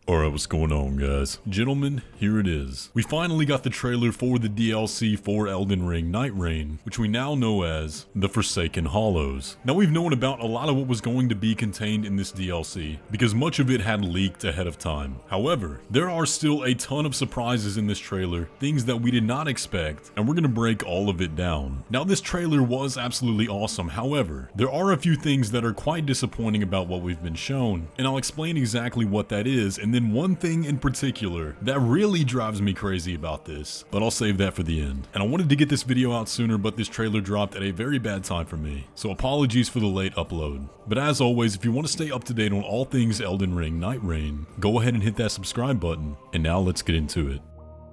Alright, what's going on, guys? Gentlemen, here it is. We finally got the trailer for the DLC for Elden Ring Nightreign, which we now know as the Forsaken Hollows. Now, we've known about a lot of what was going to be contained in this DLC, because much of it had leaked ahead of time. However, there are still a ton of surprises in this trailer, things that we did not expect, and we're gonna break all of it down. Now, this trailer was absolutely awesome. However, there are a few things that are quite disappointing about what we've been shown, and I'll explain exactly what that is, and then one thing in particular that really drives me crazy about this, but I'll save that for the end. And I wanted to get this video out sooner, but this trailer dropped at a very bad time for me, so apologies for the late upload. But as always, if you want to stay up to date on all things Elden Ring Nightreign, go ahead and hit that subscribe button, and now let's get into it.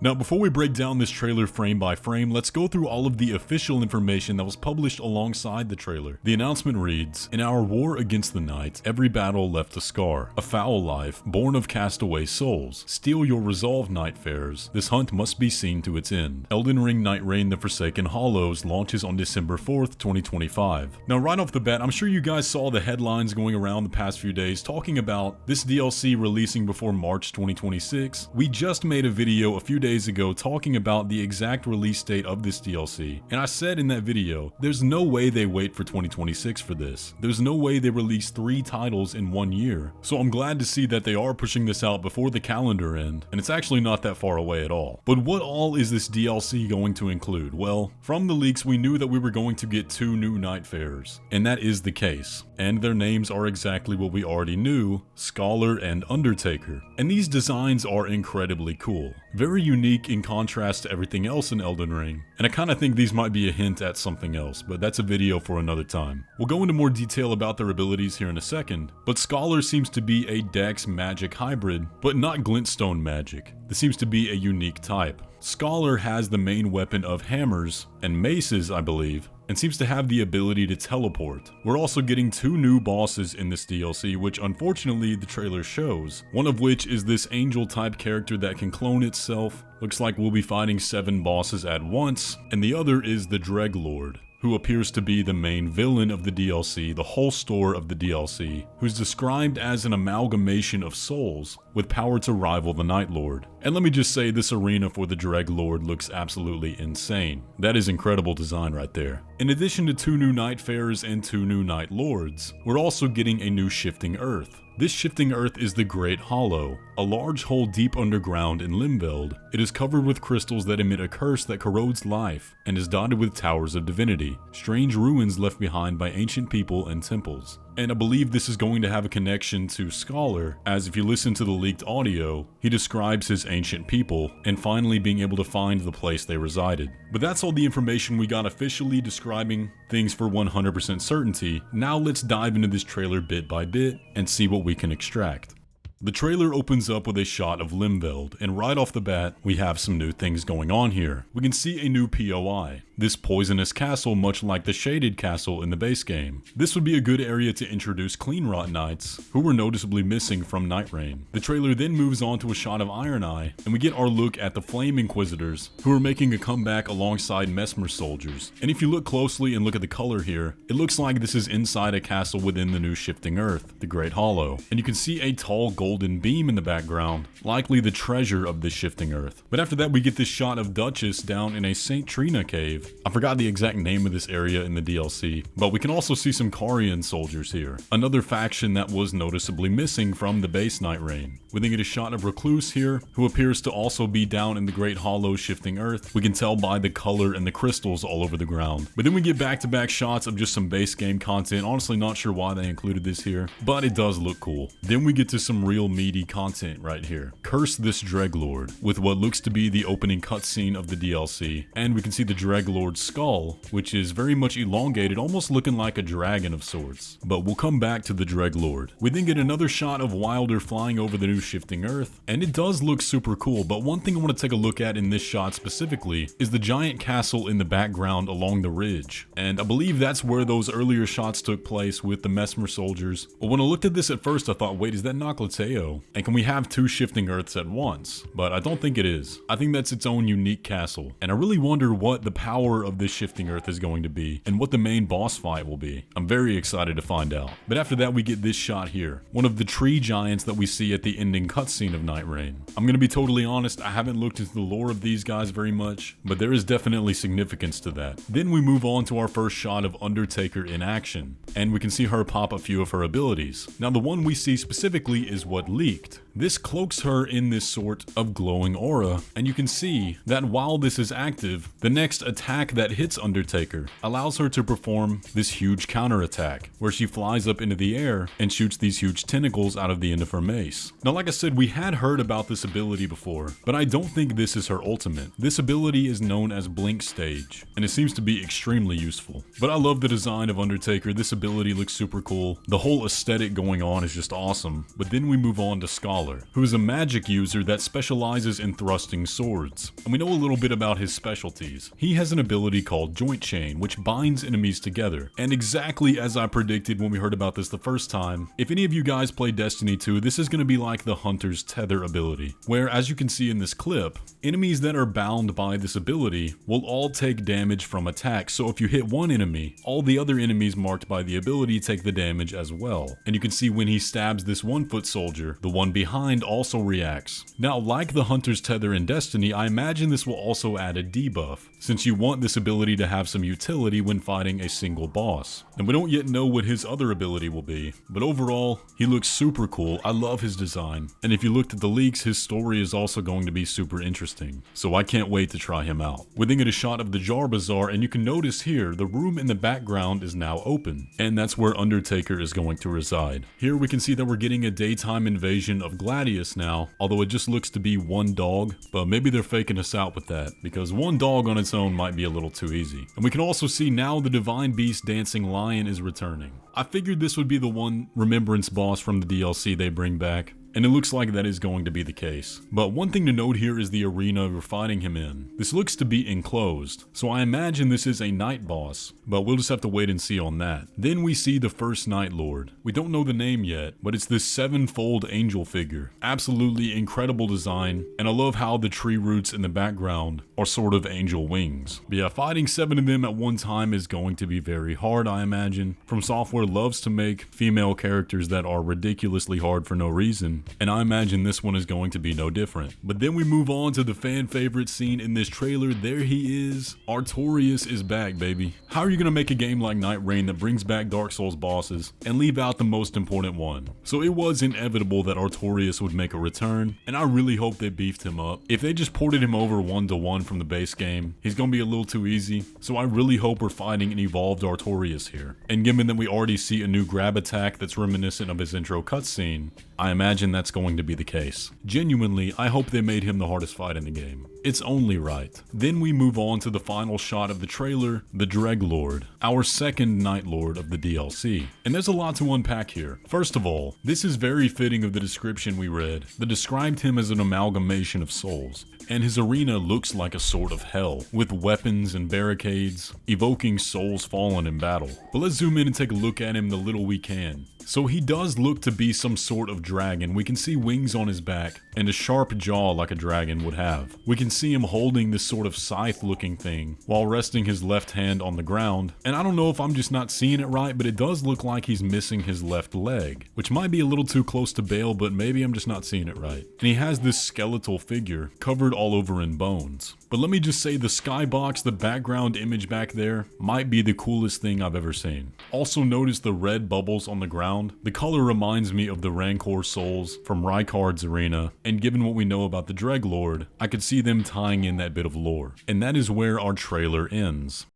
Now, before we break down this trailer frame by frame, let's go through all of the official information that was published alongside the trailer. The announcement reads, "In our war against the night, every battle left a scar. A foul life, born of castaway souls. Steel your resolve, Nightfarers. This hunt must be seen to its end. Elden Ring Nightreign The Forsaken Hollows launches on December 4th, 2025. Now, right off the bat, I'm sure you guys saw the headlines going around the past few days talking about this DLC releasing before March 2026. We just made a video a few days ago talking about the exact release date of this DLC, and I said in that video, there's no way they wait for 2026 for this. There's no way they release 3 titles in 1 year. So I'm glad to see that they are pushing this out before the calendar end, and it's actually not that far away at all. But what all is this DLC going to include? Well, from the leaks we knew that we were going to get 2 new Nightfarers, and that is the case. And their names are exactly what we already knew, Scholar and Undertaker. And these designs are incredibly cool. Very unique in contrast to everything else in Elden Ring, and I kinda think these might be a hint at something else, but that's a video for another time. We'll go into more detail about their abilities here in a second, but Scholar seems to be a Dex magic hybrid, but not glintstone magic. This seems to be a unique type. Scholar has the main weapon of hammers and maces, I believe, and seems to have the ability to teleport. We're also getting 2 new bosses in this DLC, which unfortunately the trailer shows. One of which is this angel type character that can clone itself. Looks like we'll be fighting 7 bosses at once, and the other is the Dreglord, who appears to be the main villain of the DLC, the whole store of the DLC, who's described as an amalgamation of souls with power to rival the Night Lord. And let me just say, this arena for the Dreglord looks absolutely insane. That is incredible design right there. In addition to 2 new Nightfarers and 2 new Night Lords, we're also getting a new Shifting Earth. This Shifting Earth is the Great Hollow, a large hole deep underground in Limveld. It is covered with crystals that emit a curse that corrodes life, and is dotted with towers of divinity, strange ruins left behind by ancient people and temples. And I believe this is going to have a connection to Scholar, as if you listen to the leaked audio, he describes his ancient people, and finally being able to find the place they resided. But that's all the information we got officially describing things for 100% certainty. Now let's dive into this trailer bit by bit, and see what we can extract. The trailer opens up with a shot of Limveld, and right off the bat, we have some new things going on here. We can see a new POI, this poisonous castle much like the shaded castle in the base game. This would be a good area to introduce Cleanrot Knights, who were noticeably missing from Nightreign. The trailer then moves on to a shot of Iron Eye, and we get our look at the Flame Inquisitors, who are making a comeback alongside Mesmer soldiers. And if you look closely and look at the color here, it looks like this is inside a castle within the new Shifting Earth, the Great Hollow. And you can see a tall golden beam in the background, likely the treasure of this Shifting Earth. But after that, we get this shot of Duchess down in a St. Trina cave. I forgot the exact name of this area in the DLC, but we can also see some Carian soldiers here, another faction that was noticeably missing from the base Nightreign. We then get a shot of Recluse here, who appears to also be down in the Great Hollow Shifting Earth. We can tell by the color and the crystals all over the ground. But then we get back-to-back shots of just some base game content. Honestly, not sure why they included this here, but it does look cool. Then we get to some real meaty content right here. Curse this Dreglord, with what looks to be the opening cutscene of the DLC, and we can see the Dreglord's skull, which is very much elongated, almost looking like a dragon of sorts. But we'll come back to the Dreglord. We then get another shot of Wilder flying over the new Shifting Earth, and it does look super cool, but one thing I want to take a look at in this shot specifically is the giant castle in the background along the ridge. And I believe that's where those earlier shots took place with the Mesmer soldiers. But when I looked at this at first, I thought, wait, is that Noclate? Mateo? And can we have 2 shifting earths at once? But I don't think it is. I think that's its own unique castle. And I really wonder what the power of this shifting earth is going to be and what the main boss fight will be. I'm very excited to find out. But after that, we get this shot here. One of the tree giants that we see at the ending cutscene of Nightreign. I'm gonna be totally honest, I haven't looked into the lore of these guys very much, but there is definitely significance to that. Then we move on to our first shot of Undertaker in action, and we can see her pop a few of her abilities. Now the one we see specifically is what leaked. This cloaks her in this sort of glowing aura, and you can see that while this is active, the next attack that hits Undertaker allows her to perform this huge counterattack, where she flies up into the air and shoots these huge tentacles out of the end of her mace. Now like I said, we had heard about this ability before, but I don't think this is her ultimate. This ability is known as Blink Stage, and it seems to be extremely useful. But I love the design of Undertaker. This ability looks super cool. The whole aesthetic going on is just awesome. But then we move on to Scholar, who is a magic user that specializes in thrusting swords. And we know a little bit about his specialties. He has an ability called Joint Chain, which binds enemies together. And exactly as I predicted when we heard about this the first time, if any of you guys play Destiny 2, this is going to be like the Hunter's Tether ability, where as you can see in this clip, enemies that are bound by this ability will all take damage from attacks. So if you hit one enemy, all the other enemies marked by the ability take the damage as well. And you can see when he stabs this one foot soldier, the one behind also reacts. Now, like the Hunter's Tether in Destiny, I imagine this will also add a debuff, since you want this ability to have some utility when fighting a single boss. And we don't yet know what his other ability will be, but overall, he looks super cool. I love his design. And if you looked at the leaks, his story is also going to be super interesting. So I can't wait to try him out. We then get a shot of the Jar Bazaar, and you can notice here, the room in the background is now open. And that's where Undertaker is going to reside. Here we can see that we're getting a daytime invasion of Gladius now, although it just looks to be one dog, but maybe they're faking us out with that, because one dog on its own might be a little too easy. And we can also see now the Divine Beast Dancing Lion is returning. I figured this would be the one remembrance boss from the DLC they bring back, and it looks like that is going to be the case. But one thing to note here is the arena we're fighting him in. This looks to be enclosed, so I imagine this is a night boss, but we'll just have to wait and see on that. Then we see the first Night Lord. We don't know the name yet, but it's this 7-fold angel figure. Absolutely incredible design, and I love how the tree roots in the background are sort of angel wings. But yeah, fighting 7 of them at one time is going to be very hard, I imagine. Fromsoftware loves to make female characters that are ridiculously hard for no reason, and I imagine this one is going to be no different. But then we move on to the fan favorite scene in this trailer. There he is. Artorias is back, baby. How are you going to make a game like Nightreign that brings back Dark Souls bosses and leave out the most important one? So it was inevitable that Artorias would make a return, and I really hope they beefed him up. If they just ported him over 1-to-1 from the base game, he's going to be a little too easy. So I really hope we're fighting an evolved Artorias here. And given that we already see a new grab attack that's reminiscent of his intro cutscene, I imagine that's going to be the case. Genuinely, I hope they made him the hardest fight in the game. It's only right. Then we move on to the final shot of the trailer, the Dreglord, our second Night Lord of the DLC. And there's a lot to unpack here. First of all, this is very fitting of the description we read that described him as an amalgamation of souls. And his arena looks like a sort of hell, with weapons and barricades, evoking souls fallen in battle. But let's zoom in and take a look at him the little we can. So he does look to be some sort of dragon. We can see wings on his back and a sharp jaw like a dragon would have. We can see him holding this sort of scythe looking thing while resting his left hand on the ground. And I don't know if I'm just not seeing it right, but it does look like he's missing his left leg, which might be a little too close to Bale, but maybe I'm just not seeing it right. And he has this skeletal figure covered all over in bones. But let me just say the skybox, the background image back there, might be the coolest thing I've ever seen. Also notice the red bubbles on the ground. The color reminds me of the Rancor souls from Rykard's arena, and given what we know about the Dreglord, I could see them tying in that bit of lore. And that is where our trailer ends.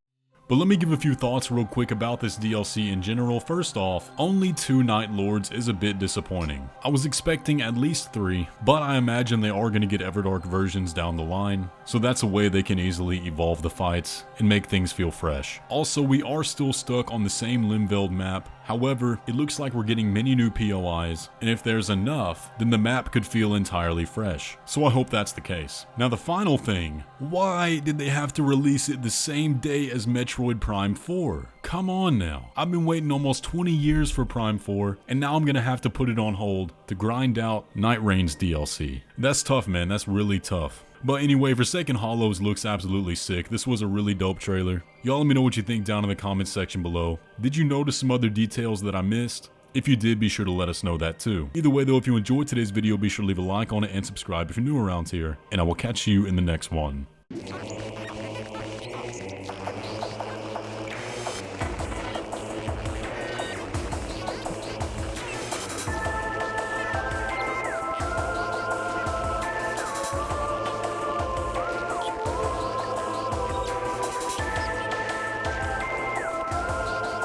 But let me give a few thoughts real quick about this DLC in general. First off, only 2 Night Lords is a bit disappointing. I was expecting at least 3, but I imagine they are going to get Everdark versions down the line, so that's a way they can easily evolve the fights and make things feel fresh. Also, we are still stuck on the same Limveld map. However, it looks like we're getting many new POIs, and if there's enough, then the map could feel entirely fresh. So I hope that's the case. Now the final thing, why did they have to release it the same day as Metroid Prime 4? Come on now. I've been waiting almost 20 years for Prime 4, and now I'm gonna have to put it on hold to grind out Nightreign's DLC. That's tough, man. That's really tough. But anyway, Forsaken Hollows looks absolutely sick. This was a really dope trailer. Y'all let me know what you think down in the comments section below. Did you notice some other details that I missed? If you did, be sure to let us know that too. Either way though, if you enjoyed today's video, be sure to leave a like on it and subscribe if you're new around here, and I will catch you in the next one.